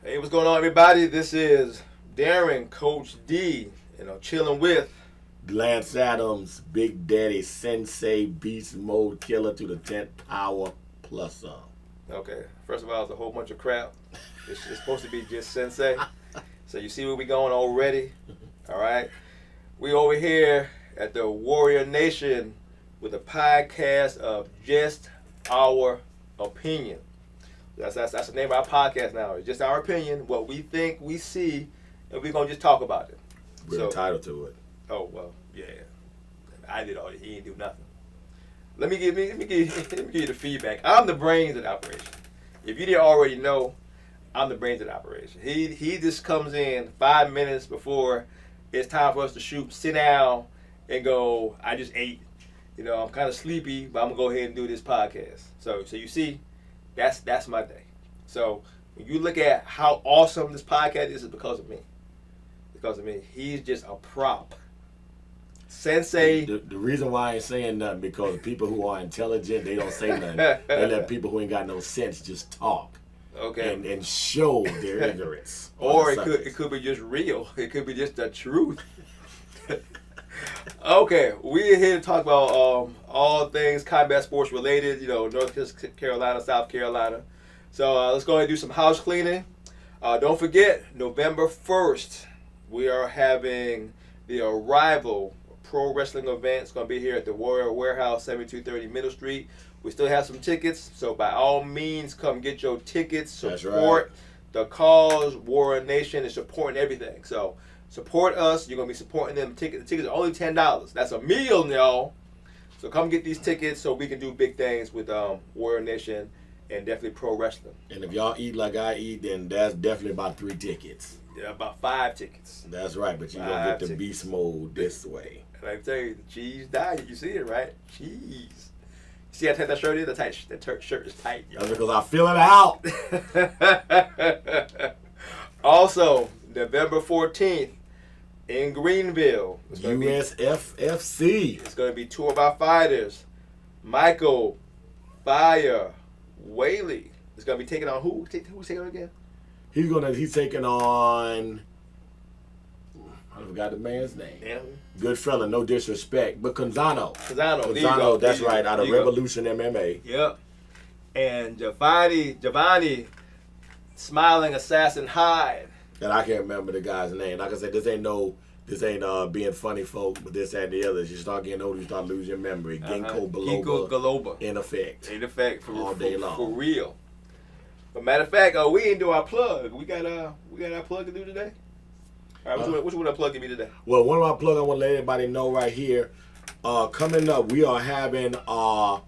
Hey, what's going on, everybody? This is Darrin, Coach D, chilling with. Lance Adams, Big Daddy, Sensei, Beast Mode Killer to the 10th power plus some. Okay, first of all, it's a whole bunch of crap. It's supposed to be just Sensei. So you see where we going already? All right. We over here at the Warrior Nation with a podcast of just our opinion. That's the name of our podcast now. It's just our opinion, what we think, we see, and we're gonna just talk about it. We're entitled to it. Oh well, yeah. I did all this. He ain't do nothing. Let me give you the feedback. I'm the brains of the operation. If you didn't already know, I'm the brains of the operation. He just comes in 5 minutes before it's time for us to shoot, sit down, and go. I just ate. I'm kind of sleepy, but I'm gonna go ahead and do this podcast. So you see. That's my day. So when you look at how awesome this podcast is, it's because of me. Because of me. He's just a prop. Sensei. The reason why I ain't saying nothing because people who are intelligent, they don't say nothing. They let people who ain't got no sense just talk. Okay. And show their ignorance. Or it could be just real. It could be just the truth. Okay, we're here to talk about all things combat sports related, North Carolina, South Carolina. So let's go ahead and do some house cleaning. Don't forget, November 1st, we are having the Arrival Pro Wrestling event. It's going to be here at the Warrior Warehouse, 7230 Middle Street. We still have some tickets, so by all means, come get your tickets. Support the cause. Warrior Nation is supporting everything. So support us. You're going to be supporting them. The tickets are only $10. That's a meal, y'all. So come get these tickets so we can do big things with Warrior Nation and definitely pro wrestling. And if y'all eat like I eat, then that's definitely about 3 tickets. Yeah, about 5 tickets. That's right, but you're going to get the beast mode this way. And I tell you, the cheese diet. You see it, right? Cheese. See how tight that shirt is? That shirt is tight, y'all. That's because I feel it out. Also, November 14th, in Greenville. USFFC. It's going to be 2 of our fighters. Michael Fire Whaley. It's going to be taking on who? Who's taking on again? He's taking on, I forgot the man's name. Yeah. Good fella, no disrespect. But Canzano, Canzano, that's right, out of Revolution MMA. Yep. And Giovanni Smiling Assassin Hyde. And I can't remember the guy's name. Like I said, this ain't being funny folk, but this and the others. You start getting older, you start losing your memory. Ginkgo biloba. In effect. All day long. For real. But matter of fact, we didn't do our plug. We got our plug to do today. All right, which one I plug to me today? Well, one of my plug I want to let everybody know right here. Coming up, we are having our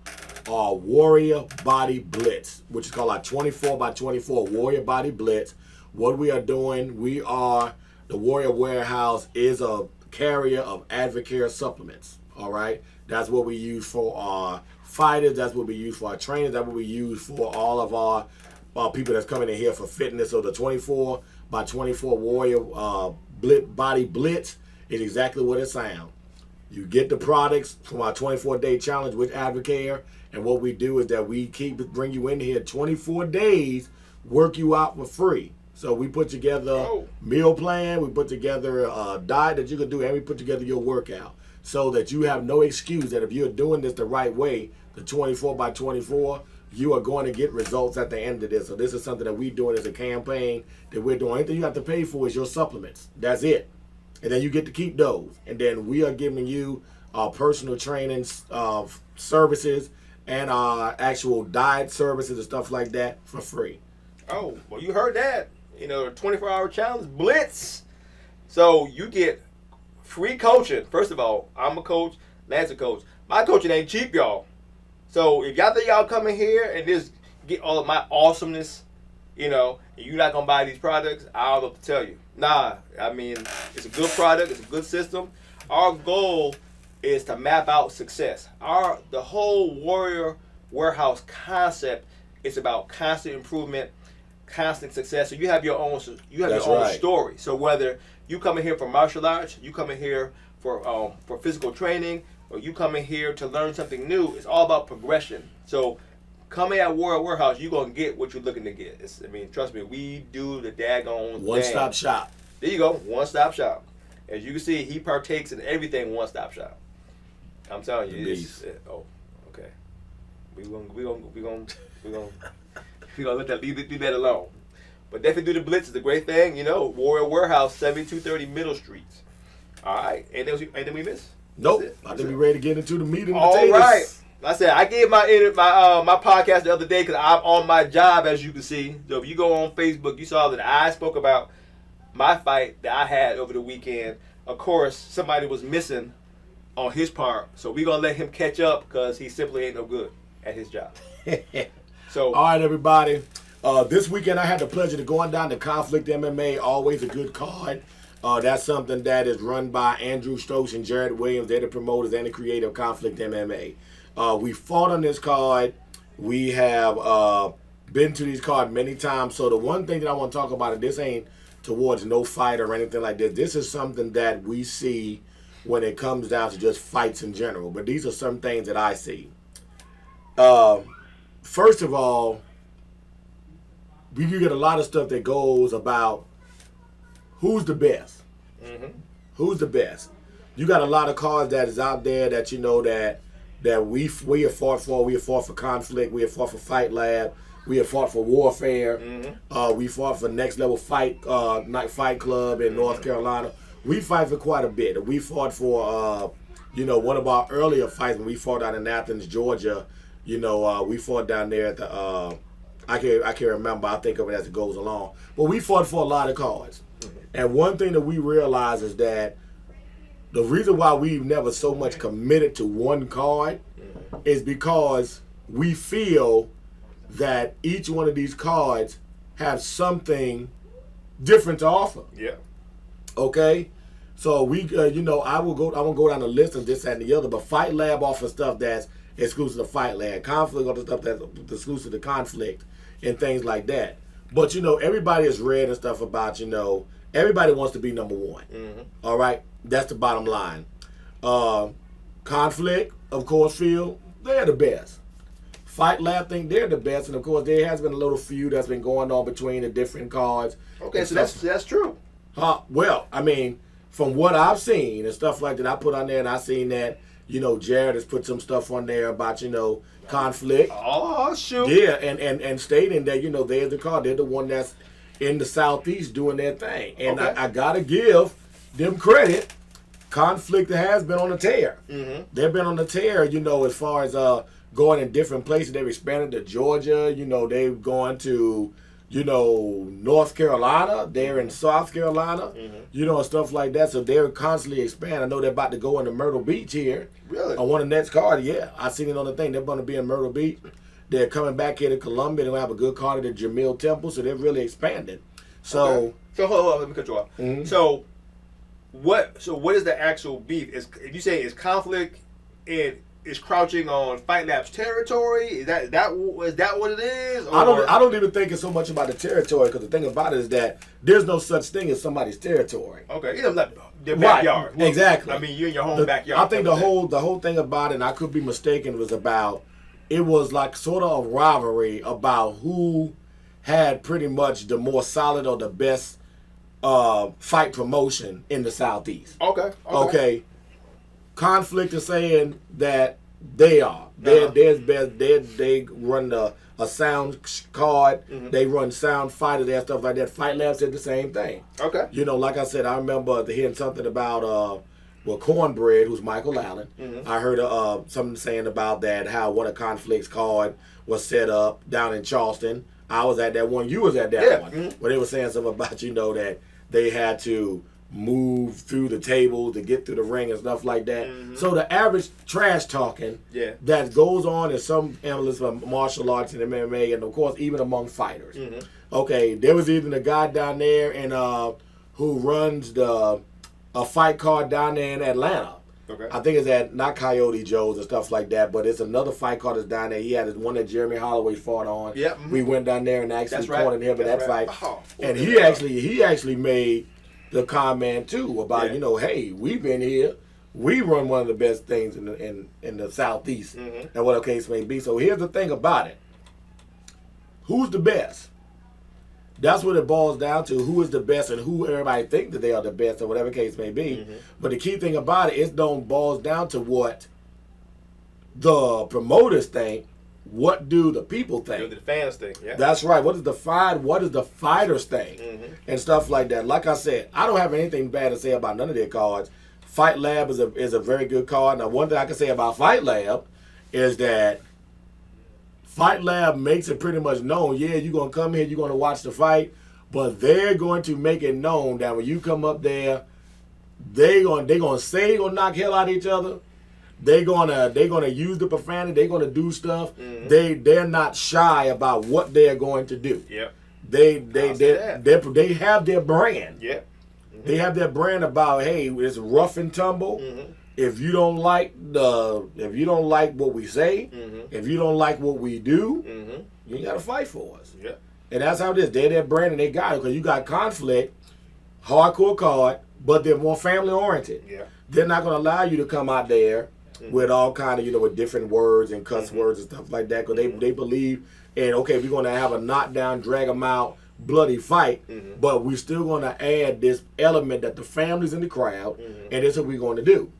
Warrior Body Blitz, which is called our 24x24 Warrior Body Blitz. What we are doing, the Warrior Warehouse is a carrier of Advocare supplements. All right, that's what we use for our fighters. That's what we use for our trainers. That's what we use for all of our people that's coming in here for fitness. So the 24x24 Warrior Body Blitz is exactly what it sounds. You get the products from our 24-day challenge with Advocare, and what we do is that we bring you in here 24 days, work you out for free. So we put together a meal plan, we put together a diet that you can do, and we put together your workout so that you have no excuse that if you're doing this the right way, the 24x24, you are going to get results at the end of this. So this is something that we're doing as a campaign that we're doing. Anything you have to pay for is your supplements. That's it. And then you get to keep those. And then we are giving you our personal training services and our actual diet services and stuff like that for free. Oh, well, you heard that. The 24-hour challenge, Blitz. So you get free coaching. First of all, I'm a coach, Lance a coach. My coaching ain't cheap, y'all. So if y'all think y'all come in here and just get all of my awesomeness, and you're not going to buy these products, I don't know what to tell you. Nah, I mean, it's a good product. It's a good system. Our goal is to map out success. The whole Warrior Warehouse concept is about constant improvement, constant success. So you have your own story. So whether you come in here for martial arts, you come in here for physical training, or you come in here to learn something new, it's all about progression. So coming at Warrior Warehouse, you're going to get what you're looking to get. Trust me, we do the daggone One-stop shop. There you go, one-stop shop. As you can see, he partakes in everything one-stop shop. I'm telling you. Okay. We're gonna let that leave that alone. But definitely do the blitz is a great thing. Warrior Warehouse, 7230 Middle Street. All right. Anything we missed? Nope. I think we're ready to get into the meat and potatoes. All right. Like I said, I gave my podcast the other day because I'm on my job, as you can see. So if you go on Facebook, you saw that I spoke about my fight that I had over the weekend. Of course, somebody was missing on his part, so we're going to let him catch up because he simply ain't no good at his job. All right, everybody. This weekend, I had the pleasure of going down to Conflict MMA, always a good card. That's something that is run by Andrew Stokes and Jared Williams. They're the promoters and the creator of Conflict MMA. We fought on this card. We have been to these cards many times. So the one thing that I want to talk about, and this ain't towards no fight or anything like this. This is something that we see when it comes down to just fights in general. But these are some things that I see. First of all, you get a lot of stuff that goes about who's the best. Mm-hmm. Who's the best? You got a lot of cards that is out there that you know that we have fought for. We have fought for Conflict. We have fought for Fight Lab. We have fought for Warfare. Mm-hmm. We fought for Next Level Night Fight Club in North Carolina. We fight for quite a bit. We fought for, one of our earlier fights when we fought out in Athens, Georgia. We fought down there at the, I can't remember. I think of it as it goes along. But we fought for a lot of cards. Mm-hmm. And one thing that we realize is that the reason why we've never so much committed to one card is because we feel that each one of these cards have something different to offer. Yeah. Okay? So we, I won't go down the list of this and the other, but Fight Lab offers stuff that's exclusive to Fight Lab. Conflict offers stuff that's exclusive to Conflict and things like that. But, everybody has read and stuff about, everybody wants to be number one. Mm-hmm. All right? That's the bottom line. Conflict, of course, feel they're the best. Fight Lab think they're the best, and of course there has been a little feud that's been going on between the different cards. Okay, so that's true. Well, from what I've seen and stuff like that, I put on there and I seen that, Jared has put some stuff on there about, Conflict. Oh, shoot. Yeah, and stating that, they're the card, they're the one that's in the Southeast doing their thing. And okay. I gotta give them credit. Conflict has been on a tear. Mm-hmm. They've been on a tear, as far as going in different places. They've expanded to Georgia. They've gone to, North Carolina. They're in South Carolina, and stuff like that. So they're constantly expanding. I know they're about to go into Myrtle Beach here. Really? On one of the next card, yeah. I seen it on the thing. They're going to be in Myrtle Beach. They're coming back here to Columbia. They're going to have a good card at the Jamil Temple. So they're really expanding. So, okay. So hold on, let me cut you off. Mm-hmm. So what is the actual beef? If you say it's Conflict and is crouching on Fight Lab's territory? Is that what it is? Or? I don't even think it's so much about the territory, because the thing about it is that there's no such thing as somebody's territory. Okay, their backyard. Right. Well, exactly. You're in your home backyard. I think the whole thing about it, and I could be mistaken, was about it was like sort of a rivalry about who had pretty much the more solid or the best fight promotion in the Southeast. Okay. Conflict is saying that they are. They're best. They run a sound card. Mm-hmm. They run sound fighter there, stuff like that. Fight Lab said the same thing. Okay. Like I said, I remember hearing something about Cornbread, who's Michael Allen. Mm-hmm. I heard something saying about that, how one of Conflict's card was set up down in Charleston. I was at that one. You was at that one. Mm-hmm. Where they were saying something about, that they had to move through the table to get through the ring and stuff like that. Mm-hmm. So the average trash talking that goes on in some analysts of martial arts and MMA, and of course even among fighters. Mm-hmm. Okay, there was even a guy down there who runs a fight card down there in Atlanta. Okay. I think it's at not Coyote Joe's and stuff like that, but it's another fight card that's down there. He had one that Jeremy Holloway fought on. Yep. Mm-hmm. We went down there and actually cornered him in that fight. Oh, and he actually made the comment too about hey, we've been here, we run one of the best things in the Southeast, and what the case may be. So here's the thing about it: who's the best? That's what it boils down to. Who is the best and who everybody think that they are the best or whatever case may be. Mm-hmm. But the key thing about it don't boils down to what the promoters think. What do the people think? What do the fans think? Yeah. That's right. What is the fighters think? Mm-hmm. And stuff like that. Like I said, I don't have anything bad to say about none of their cards. Fight Lab is a very good card. Now, one thing I can say about Fight Lab is that Fight Lab makes it pretty much known, yeah, you're going to come here, you're going to watch the fight, but they're going to make it known that when you come up there, they're going to say they're going to knock hell out of each other. They're gonna use the profanity. They're gonna do stuff. Mm-hmm. They're not shy about what they're going to do. Yep. They have their brand. Yep. Mm-hmm. They have their brand about, hey, it's rough and tumble. Mm-hmm. If you don't like what we say, Mm-hmm. if you don't like what we do, Mm-hmm. you ain't gotta fight for us. Yep. And that's how it is. They're their brand and they got it because you got Conflict, hardcore card, but they're more family oriented. Yeah. They're not gonna allow you to come out there with all kind of, with different words and cuss words and stuff like that, because they believe in, okay, we're going to have a knockdown, drag them out, bloody fight, but we're still going to add this element that the family's in the crowd, and this is what we're going to do.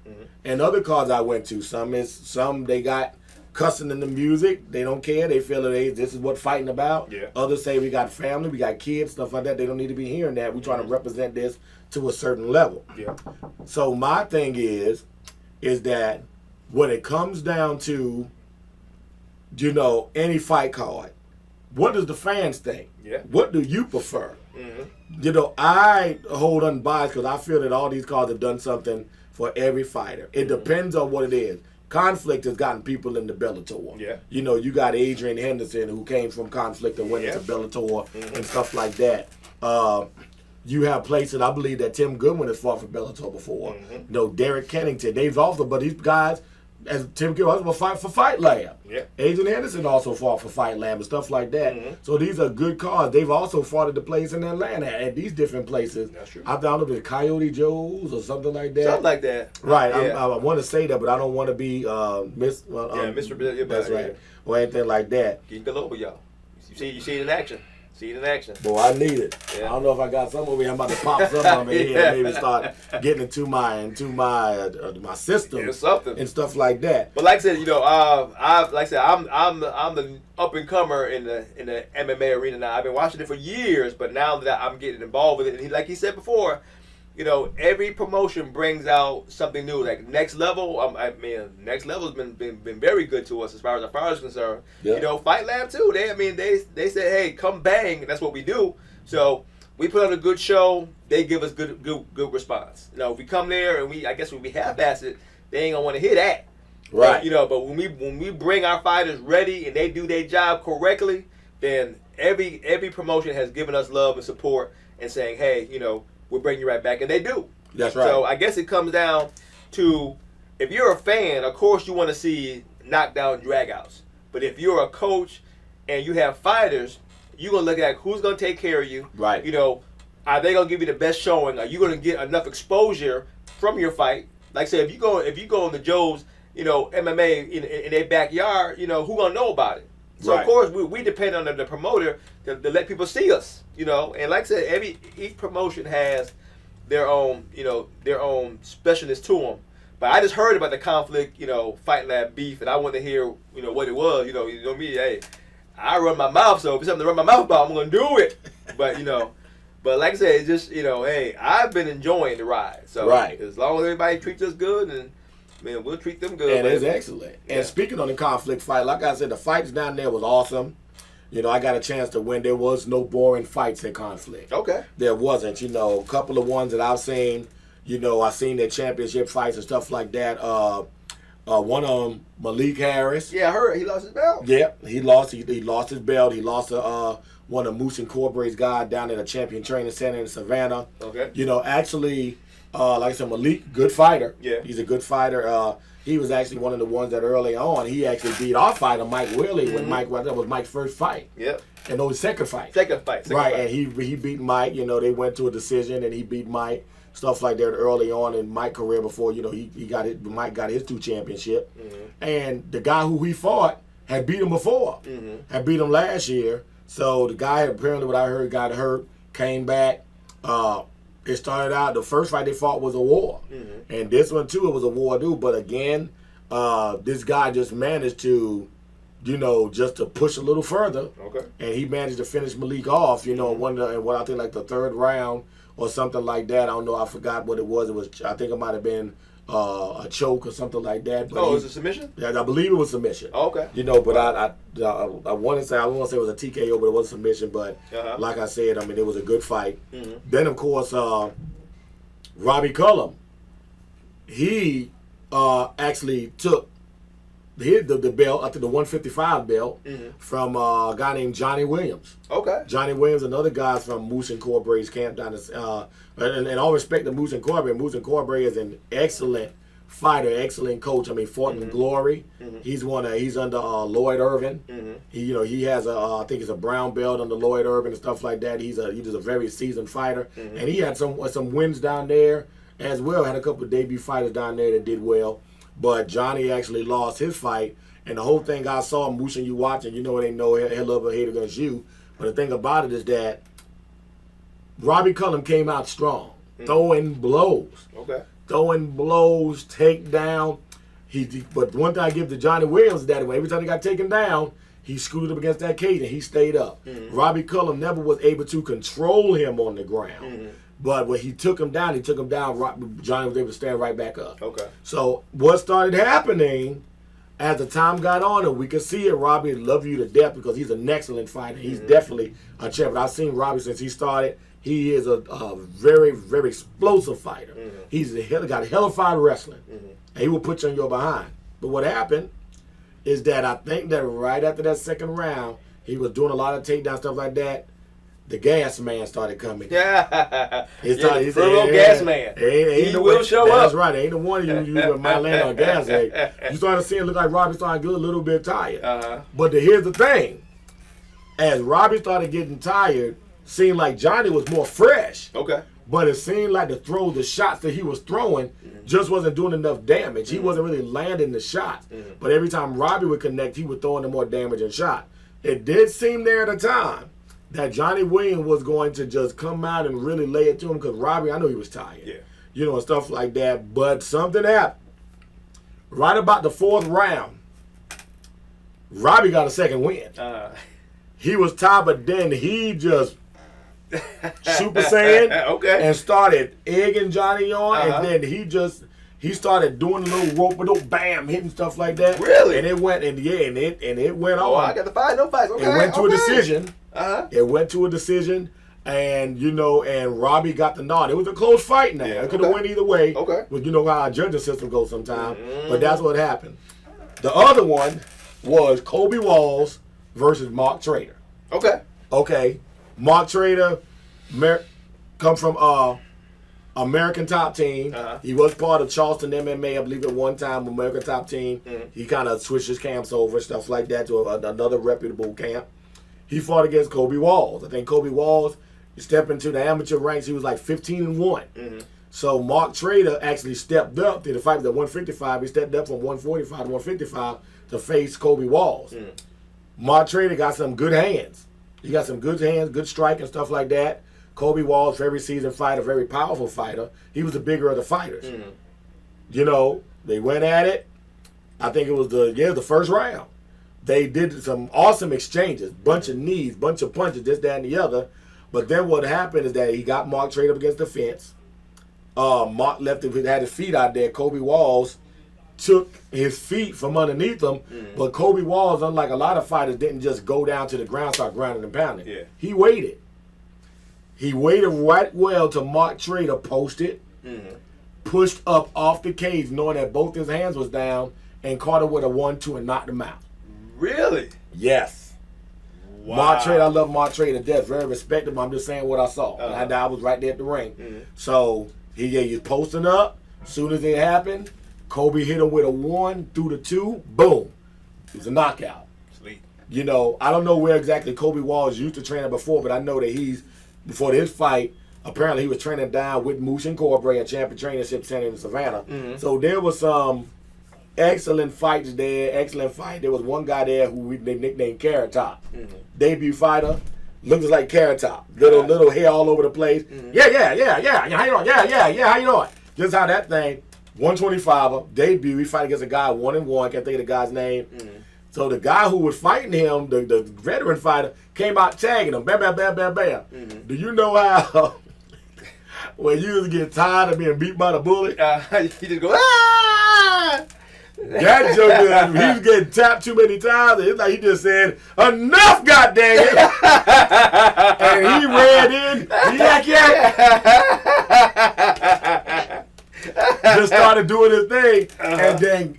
And other cards I went to, some they got cussing in the music, they don't care, they feel that this is what fighting about. Yeah. Others say we got family, we got kids, stuff like that, they don't need to be hearing that. We're trying to represent this to a certain level. Yeah. So my thing is that when it comes down to, any fight card, what does the fans think? Yeah. What do you prefer? Mm-hmm. I hold unbiased because I feel that all these cards have done something for every fighter. It depends on what it is. Conflict has gotten people into Bellator. Yeah. You got Adrian Henderson who came from Conflict and went into Bellator and stuff like that. You have places, I believe that Tim Goodwin has fought for Bellator before. Derek Kennington, they've also, but these guys, as Tim Goodwin also fight for Fight Lab. Yeah. Adrian Henderson also fought for Fight Lab and stuff like that. So these are good cards. They've also fought at the place in Atlanta at these different places. That's true. I found it at Coyote Joe's or something like that. Something like that. Right. Yeah. I want to say that, but I don't want to be Mr. Bill, That's right. Or anything like that. Keep it over, y'all. You see it in action. See it in action. Boy, I need it. Yeah. I don't know if I got some over here. I'm about to pop some of it here and maybe start getting into my system and stuff like that. But like I said, I'm the up and comer in the MMA arena now. I've been watching it for years, but now that I'm getting involved with it, and like he said before, every promotion brings out something new. Like Next Level, Next Level has been very good to us as far as our fighters concerned. Yeah. Fight Lab too. They said, hey, come bang, and that's what we do. So we put on a good show. They give us good response. If we come there and we half-ass it, they ain't gonna want to hear that. Right. But when we bring our fighters ready and they do their job correctly, then every promotion has given us love and support and saying, hey, we'll bring you right back, and they do. That's right. So I guess it comes down to, if you're a fan, of course you want to see knockdown dragouts. But if you're a coach and you have fighters, you're gonna look at who's gonna take care of you. Right. Are they gonna give you the best showing? Are you gonna get enough exposure from your fight? Like I said, if you go on the Joe's, MMA in their backyard, who gonna know about it? So Right. of course we depend on the promoter to let people see us, And like I said, each promotion has their own specialness to them. But I just heard about the Conflict, Fight Lab beef, and I wanted to hear, what it was. Me, hey, I run my mouth, so if it's something to run my mouth about, I'm gonna do it. But but like I said, it's just hey, I've been enjoying the ride. So Right. as long as everybody treats us good, and we'll treat them good. And it's excellent. Yeah. And speaking on the Conflict fight, like I said, the fights down there was awesome. I got a chance to win. There was no boring fights at Conflict. Okay. There wasn't. A couple of ones that I've seen, I seen their championship fights and stuff like that. One of them, Malik Harris. Yeah, I heard he lost his belt. Yeah, he lost. He lost his belt. He lost one of Moose Incorporated's guy down at a Champion Training Center in Savannah. Okay. Actually, like I said, Malik, good fighter. Yeah. He's a good fighter. He was actually one of the ones that early on, he actually beat our fighter, Mike Willie, when that was Mike's first fight. Yep. And it was second fight. Second fight. And he beat Mike. They went to a decision, and he beat Mike. Stuff like that early on in Mike's career before, Mike got his 2 championship. And the guy who he fought had beat him before. Had beat him last year. So the guy, apparently what I heard, got hurt, came back. It started out, the first fight they fought was a war. And this one too, it was a war too. But again, this guy just managed to, just to push a little further. Okay. And he managed to finish Malik off, in what I think like the third round or something like that. I don't know, I forgot what it was. I think it might have been a choke or something like that. But it was a submission? Yeah, I believe it was submission. Oh, okay. But I want to say, I don't want to say it was a TKO, but it was a submission. But like I said, I mean, it was a good fight. Then, of course, Robbie Cullum, he actually took the belt, I think the 155 belt, from a guy named Johnny Williams. Okay. Johnny Williams, another guy from Moose and Corbre's camp down in, and all respect to Moose and Corbre. Moose and Corbre is an excellent fighter, excellent coach. I mean, fought in Glory. He's under Lloyd Irvin. He has I think it's a brown belt under Lloyd Irvin and stuff like that. He's a very seasoned fighter, and he had some wins down there as well. Had a couple of debut fighters down there that did well. But Johnny actually lost his fight. And the whole thing I saw, Moose and you watching, it ain't no hell of a hate against you. But the thing about it is that Robbie Cullum came out strong, throwing blows. Okay. Throwing blows, takedown. But one thing I give to Johnny Williams is that every time he got taken down, he scooted up against that cage and he stayed up. Robbie Cullum never was able to control him on the ground. But when he took him down, Johnny was able to stand right back up. Okay. So what started happening as the time got on, and we could see it, Robbie love you to death because he's an excellent fighter. He's definitely a champion. I've seen Robbie since he started. He is a very, very explosive fighter. He's got a hell of fight wrestling. And he will put you on your behind. But what happened is that I think that right after that second round, he was doing a lot of takedown stuff like that. The gas man started coming. Yeah. The gas man. He will show up. That's right. Ain't the one of you might land on gas. You started seeing it look like Robbie started getting a little bit tired. But here's the thing. As Robbie started getting tired, seemed like Johnny was more fresh. Okay. But it seemed like the shots that he was throwing just wasn't doing enough damage. He wasn't really landing the shots. But every time Robbie would connect, he was throwing the more damage and shot. It did seem there at the time that Johnny Williams was going to just come out and really lay it to him because Robbie, I know he was tired. Yeah. And stuff like that. But something happened. Right about the fourth round, Robbie got a second win. He was tired, but then he just Super Saiyan and started egging Johnny on, and then he started doing a little rope, bam, hitting stuff like that. Really? And it went, and it went on. Oh, I got to fight, no fights. Okay. It went to a decision. It went to a decision, and and Robbie got the nod. It was a close fight now. It could have went either way. Okay. But you know how our judging system goes sometimes. But that's what happened. The other one was Kobe Walls versus Mark Trader. Okay. Mark Trader come from American Top Team. He was part of Charleston MMA, I believe, at one time, American Top Team. He kind of switched his camps over, stuff like that, to another reputable camp. He fought against Kobe Walls. I think Kobe Walls stepped into the amateur ranks. He was like 15-1. So Mark Trader actually stepped up to the fight at 155. He stepped up from 145 to 155 to face Kobe Walls. Mark Trader got some good hands. He got some good hands, good strike and stuff like that. Kobe Walls, very seasoned fighter, very powerful fighter. He was the bigger of the fighters. They went at it. I think it was the first round. They did some awesome exchanges, bunch of knees, bunch of punches, this, that, and the other. But then what happened is that he got Mark Trade up against the fence. Mark had his feet out there. Kobe Walls took his feet from underneath him. But Kobe Walls, unlike a lot of fighters, didn't just go down to the ground, start grounding and pounding. He waited. He waited right well till Mark Trader posted, pushed up off the cage, knowing that both his hands was down, and caught him with a 1-2 and knocked him out. Really? Yes. Wow. Mark Trader, I love Mark Trader to death. Very respectable. I'm just saying what I saw. I was right there at the ring. So he was posting up. As soon as it happened, Kobe hit him with a 1 through the 2. Boom. It was a knockout. Sweet. I don't know where exactly Kobe Walls used to train before, but I know that before this fight, apparently he was training down with Moose and Corbre at Champion Training Center in Savannah. So there was some Excellent fights there. Excellent fight. There was one guy there who they nicknamed Carrot Top. Debut fighter. Looks like Carrot Top. Little hair all over the place. Yeah. How you doing? Yeah. How you doing? Just how that thing. 125er. Debut. He fight against a guy 1-1. Can't think of the guy's name. So the guy who was fighting him, the veteran fighter, came out tagging him. Bam, bam, bam, bam, bam. Do you know how when you was getting tired of being beat by the bully? He just go, ah! That joker, he was getting tapped too many times. It's like he just said, enough, goddamn it. And he ran in, just started doing his thing, and then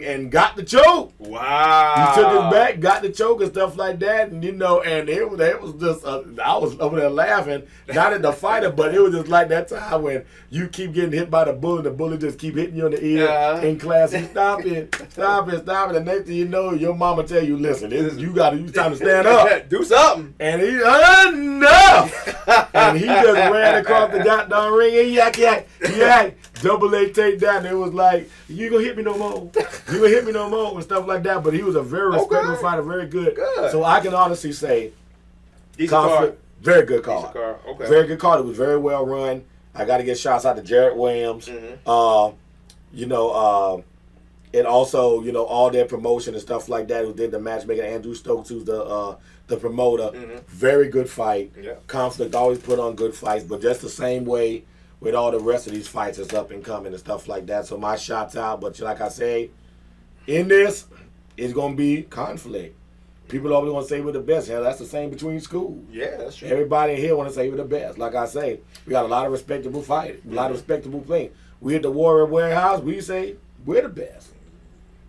and got the choke. Wow! He took it back, got the choke and stuff like that, and and it was just I was over there laughing, not at the fighter, but it was just like that time when you keep getting hit by the bully just keep hitting you in the ear in class. And stop it. The next thing you know, your mama tell you, listen, it's time to stand up, do something, and he enough, and he just ran across the goddamn ring and yak. Double A takedown. It was like, you gonna hit me no more. You gonna hit me no more and stuff like that. But he was a very respectable fighter, very good. So I can honestly say, Conflict, very good card. Okay. Very good card. It was very well run. I got to get shouts out to Jarrett Williams. And also, all their promotion and stuff like that. Who did the matchmaking? Andrew Stokes, who's the promoter. Very good fight. Yeah. Conflict always put on good fights, but just the same way with all the rest of these fights that's up and coming and stuff like that. So my shots out, but like I say, in this, it's going to be Conflict. People always want to say we're the best. Yeah, that's the same between schools. Yeah, that's true. Everybody in here want to say we're the best. Like I say, we got a lot of respectable fighters, a lot of respectable things. We at the Warrior Warehouse, we say we're the best.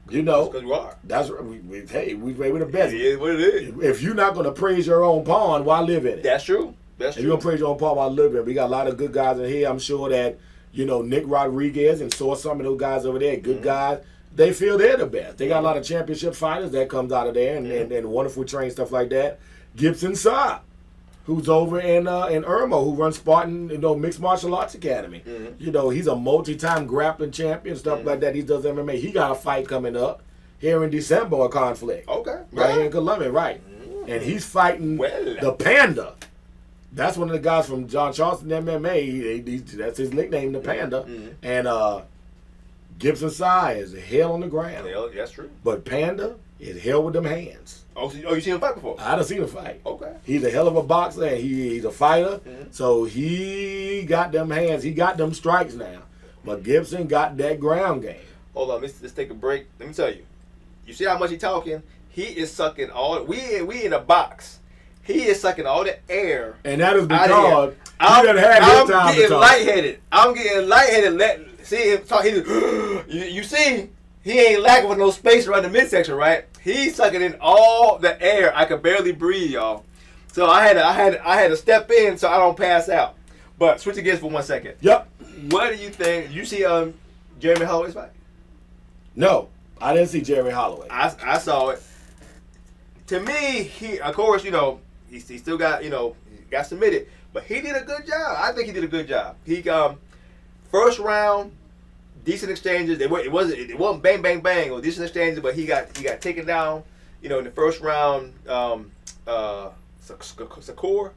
Because you are. That's we're the best. It is what it is. If you're not going to praise your own pond, why live in it? That's true. If you're going to praise your own pond, why live in it? We got a lot of good guys in here. I'm sure that, Nick Rodriguez and saw some of those guys over there, good guys. They feel they're the best. They got a lot of championship fighters that comes out of there and wonderful trained stuff like that. Gibson Saab, who's over in Irmo, who runs Spartan, Mixed Martial Arts Academy. He's a multi-time grappling champion, stuff like that. He does MMA. He got a fight coming up here in December, a Conflict. Okay. Right here in Columbia, right. And he's fighting the Panda. That's one of the guys from John Charleston MMA. That's his nickname, the Panda. And Gibson Saab is hell on the ground. That's true. But Panda is hell with them hands. Oh, you seen him fight before? I done seen him fight. Okay. He's a hell of a boxer, and he's a fighter. So he got them hands. He got them strikes now. But Gibson got that ground game. Hold on, let's take a break. Let me tell you. You see how much he's talking? He is sucking all. We in a box. He is sucking all the air. And that is because he done had his time to talk. I'm getting lightheaded. See him talk. You see, he ain't lacking with no space around the midsection, right? He's sucking in all the air. I could barely breathe, y'all. So I had to step in so I don't pass out. But switch gears for 1 second. Yep. What do you think? You see Jeremy Holloway's fight? No, I didn't see Jeremy Holloway. I saw it. To me, he of course he still got he got submitted, but he did a good job. I think he did a good job. He first round. Decent exchanges. It wasn't bang bang bang. It was decent exchanges, but he got taken down. In the first round. Shakur, I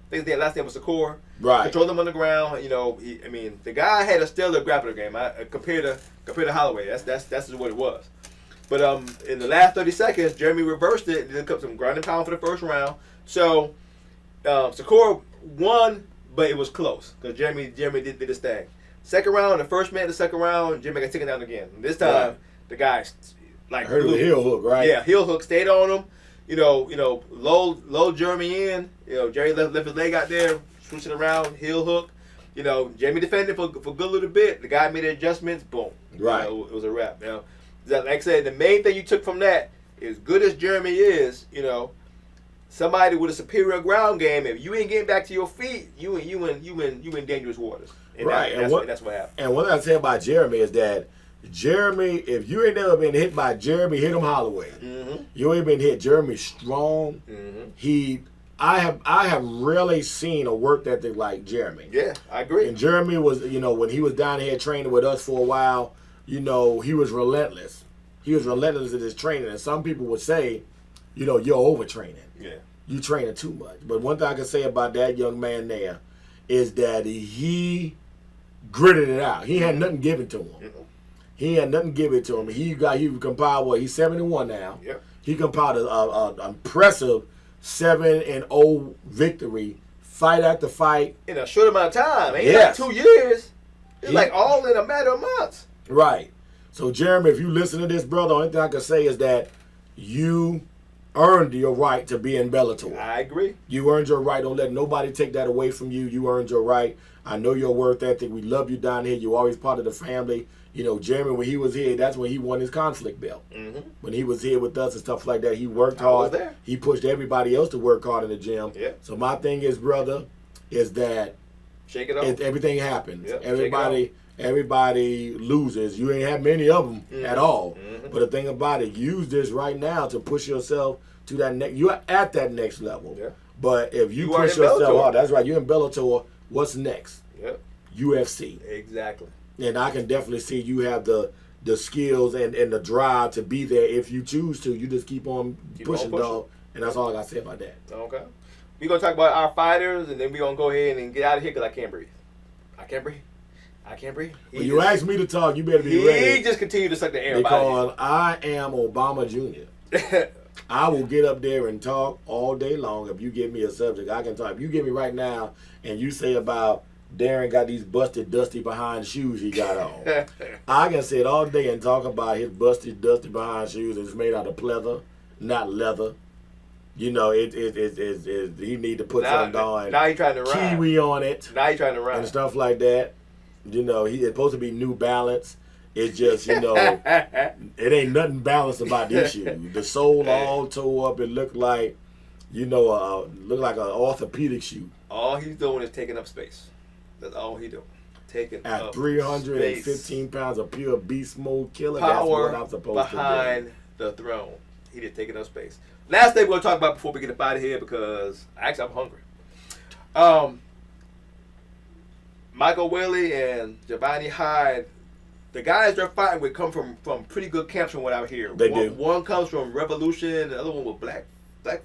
think their last name was Shakur. Right. Controlled him on the ground. The guy had a stellar grappler game. Compared to Holloway. That's just what it was. But in the last 30 seconds, Jeremy reversed it. Then took some ground and pound for the first round. So Shakur won, but it was close because Jeremy did his thing. Second round, the first minute of the second round, Jimmy got taken down again. This time, the guy I heard it was a heel hook, right? Yeah, heel hook stayed on him. Low Jeremy in. Jerry left his leg out there, switching around, heel hook. Jamie defended for a good little bit. The guy made the adjustments. Boom. Right. It was a wrap. Now, like I said, the main thing you took from that, as good as Jeremy is, somebody with a superior ground game. If you ain't getting back to your feet, you in dangerous waters. And right. That's what happened. And what I say about Jeremy is that Jeremy, if you ain't never been hit by Jeremy, hit him Holloway. You ain't been hit. Jeremy strong. I have rarely seen a work ethic like Jeremy. Yeah, I agree. And Jeremy was, when he was down here training with us for a while, he was relentless. he was relentless in his training. And some people would say, you know, you're overtraining. Yeah. You training too much. But one thing I can say about that young man there is that he gritted it out. He had nothing given to him. Mm-hmm. He had nothing given to him. He compiled what? He's 71 now. Yep. He compiled an impressive 7-0 victory, fight after fight. In a short amount of time. Ain't Yes. like 2 years. It's like all in a matter of months. Right. So, Jeremy, if you listen to this, brother, the only thing I can say is that you earned your right to be in Bellator. I agree. You earned your right. Don't let nobody take that away from you. You earned your right. I know your worth ethic. We love you down here. You're always part of the family. You know, Jeremy, when he was here, that's when he won his conflict belt. Mm-hmm. When he was here with us and stuff like that, he worked I was hard. there. He pushed everybody else to work hard in the gym. Yeah. So my thing is, brother, is that Shake it off. everything happens. Yep, Everybody loses. You ain't have many of them at all. Mm-hmm. But the thing about it, use this right now to push yourself to that next. You're at that next level. Yeah. But if you are push in yourself Bellator. hard, that's right. You're in Bellator. What's next? Yep. UFC. Exactly. And I can definitely see you have the skills and the drive to be there if you choose to. You just keep on pushing, dog. And that's all I got to say about that. Okay. We're going to talk about our fighters, and then we're going to go ahead and get out of here because I can't breathe. I can't breathe. I can't breathe. When you ask me to talk, you better be ready. He just continued to suck the air because I am Obama Jr. I will get up there and talk all day long if you give me a subject. I can talk. If you give me right now and you say about Darrin got these busted, dusty behind shoes he got on, I can sit all day and talk about his busted, dusty behind shoes. It's made out of pleather, not leather. You know, he need to put something on. Now he trying to ride. Kiwi on it. Now he trying to ride. And stuff like that. You know, it's supposed to be New Balance. It's just, you know, it ain't nothing balanced about these shoes. The sole all tore up. It looked like, you know, looked like an orthopedic shoe. All he's doing is taking up space. That's all he doing. Taking At up 315 space. pounds of pure beast mode killer, Power that's what I'm supposed behind to do. the throne. He just taking up space. Last thing we're going to talk about before we get up out of here because actually I'm hungry. Michael Willie and Giovanni Hyde, the guys they're fighting with come from pretty good camps from what I hear. They do. One comes from Revolution, the other one with Black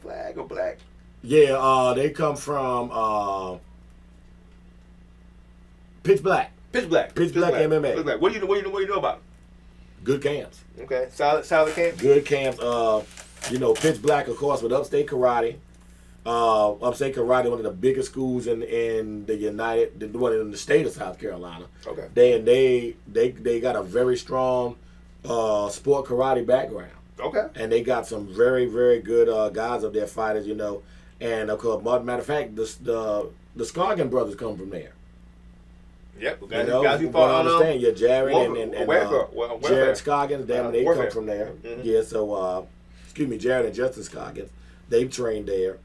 Flag or Black. Yeah, they come from Pitch Black. Pitch Black MMA. Pitch Black. What do you know about them? Good camps. Okay, solid camp. Good camps. You know, Pitch Black, of course, with Upstate Karate. Upstate Karate, one of the biggest schools in the one in the state of South Carolina. Okay. They got a very strong sport karate background. Okay. And they got some very, very good guys up there, fighters, you know. And of course, matter of fact, the Scoggin brothers come from there. Yep. You know, guys who fought on understand, yeah, Jared and Jared Scoggins, they Warfare. come from there. Mm-hmm. Yeah, so excuse me, Jared and Justin Scoggins, they've trained there.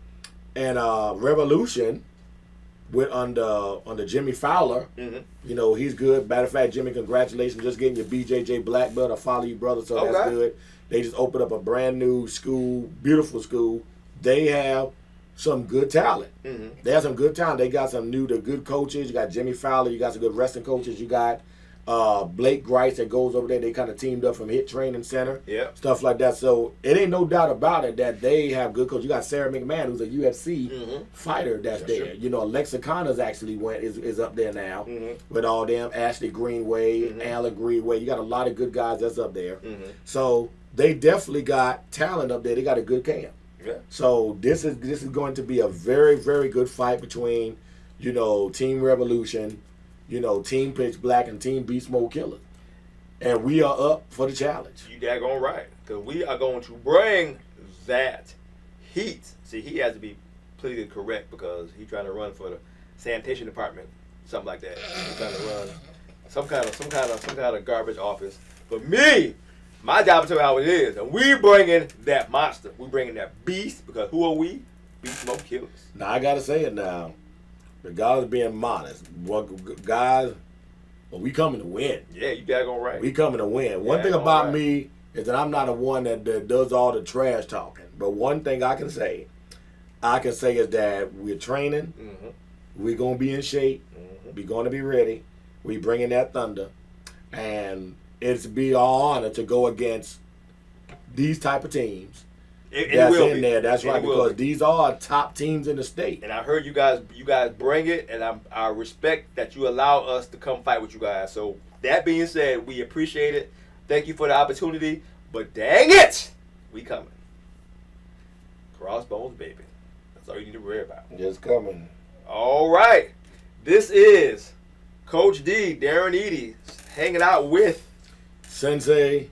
And Revolution went under Jimmy Fowler. Mm-hmm. You know, he's good. Matter of fact, Jimmy, congratulations, just getting your BJJ black belt. I follow you, brother, so that's good. They just opened up a brand new school, beautiful school. They have some good talent. Mm-hmm. They have some good talent. They got some good coaches. You got Jimmy Fowler. You got some good wrestling coaches. You got Blake Grice that goes over there. They kind of teamed up from Hit Training Center. Yeah. Stuff like that. So it ain't no doubt about it that they have good coaches. You got Sarah McMahon, who's a UFC fighter that's there. Sure. You know, Alexa Connors actually is up there now with all them. Ashley Greenway, Alan Greenway. You got a lot of good guys that's up there. So they definitely got talent up there. They got a good camp. Yeah. So this is going to be a very, very good fight between, you know, Team Revolution, you know, Team Pitch Black and Team Beast Mode Killer. And we are up for the challenge. You daggone right. Because we are going to bring that heat. See, he has to be politically correct because he's trying to run for the sanitation department, something like that. He's trying to run some kind of garbage office. But me, my job is to tell you how it is. And we bringing that monster. We bringing that beast because who are we? Beast Mode Killers. Now, I got to say it now. Regardless of being modest, guys, well, we coming to win. Yeah, you daggone right. We coming to win. One thing about me is that I'm not a one that does all the trash talking. But one thing I can say is that we're training. We're going to be in shape. We're going to be ready. We bringing that thunder. And it's be our honor to go against these type of teams. And That's it will in be. there. That's And right, it will because be. these are top teams in the state. And I heard you guys bring it, and I respect that you allow us to come fight with you guys. So that being said, we appreciate it. Thank you for the opportunity. But dang it, we coming. Crossbones, baby. That's all you need to worry about. Just coming. All right. This is Coach D, Darrin Eaddy, hanging out with Sensei,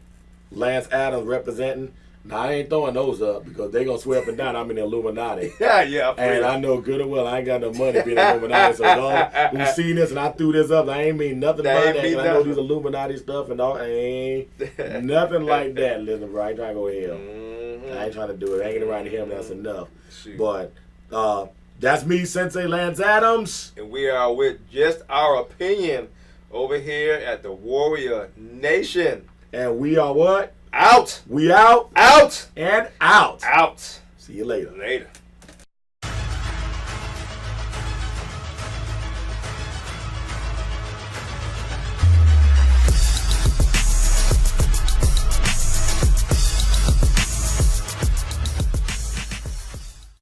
Lance Adams representing. Now, I ain't throwing those up because they going to swear up and down I'm in the Illuminati. yeah. And I know good and well I ain't got no money being Illuminati. So y'all who seen this and I threw this up, I ain't mean nothing That about ain't that. mean 'Cause I know nothing. these Illuminati stuff and all. I ain't nothing like that. Listen, bro, I ain't trying to go to hell. Mm-hmm. I ain't trying to do it. Hanging around him, that's enough. Shoot. But that's me, Sensei Lance Adams. And we are with just our opinion over here at the Warrior Nation. And we are what? Out. We out Out. and out. Out. See you later. Later.